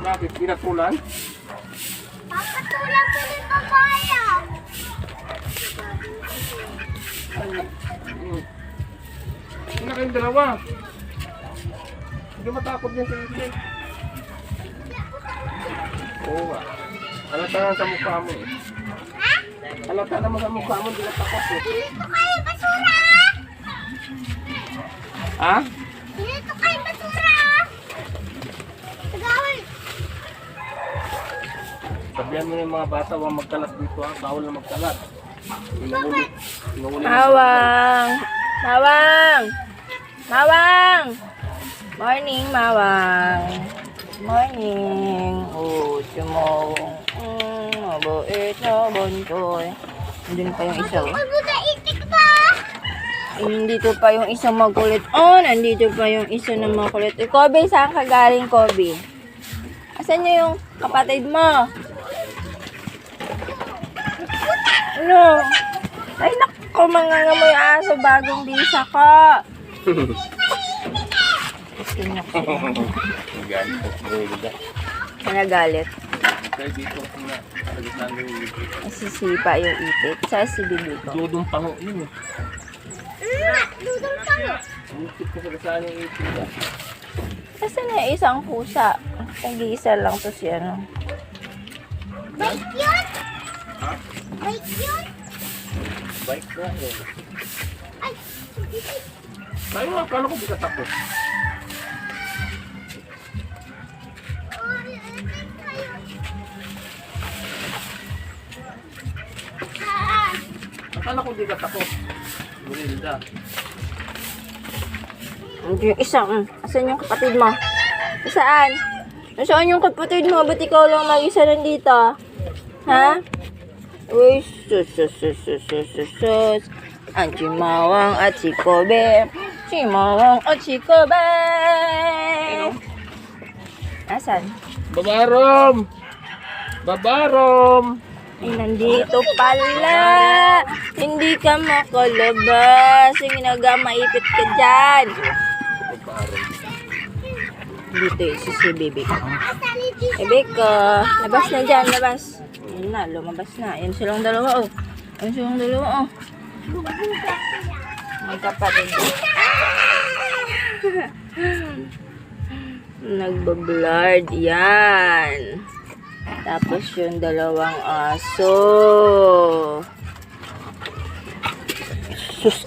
Bakit? Pinatulan? Papatulang ko ni papaya. Hindi na kayong dalawa. Hindi matakot niya sa isip. Oo nga. Halata nga sa mukha mo eh. Ha? Halata naman sa mukha mo, hindi na takot eh. Dito kayo basura. Ha? Dito kayo basura. Tagawin. Sabihan mo yung mga bata, huwag magkalat dito ha. Bawal na magkalat. Inuuli. Mawang! Mawang! Mawang! Morning, Mawang. Morning. Oh, sumawang. Mabait na buntoy. Nandun pa yung isa. Magudaitik ba? Nandito pa yung isang makulit. Oh, nandito pa yung isa na makulit. Eh, Kobe, saan ka galing, Kobe? Asan niyo yung kapatid mo? Ano? Ay, naku, mangangamoy aso, bagong bisa ka. Gusto niya ko. Nagagalit. Kaya dito ako na. Pagkasal mo yung ipit. Nasisipa yung ipit. Sa si bibi ko. Dudong pango yun eh. Dudong pango. Ipit ko sa kasal yung ipit. Kasi na isang pusa. Nag-iisa lang to si ano. Bike yun? Ha? Bike yun? Bike na eh. Ay, Tayo nga, kala ko di ka tapos. Akala ko di ka tapos. Burilda. Ano yung isa? Asan yung kapatid mo? Saan? Nasaan yung kapatid mo? Ba't ikaw lang mag-isa nandito? Ha? Uy, sus. Ang si Mawang at si Kobe. Si Mawang at si Kobe. Asan? Babarom! Babarom! Ay, nandito pala. Hindi ka makalabas. Yung maipit ka dyan. Babarom. Dito si baby ko. Baby ko. Labas na dyan, labas. Yun na, lumabas na. Yan silang dalawa, oh. Yan silang dalawa, oh. Magkapatid. Nagbablard. Yan. Tapos yung dalawang aso. Sus.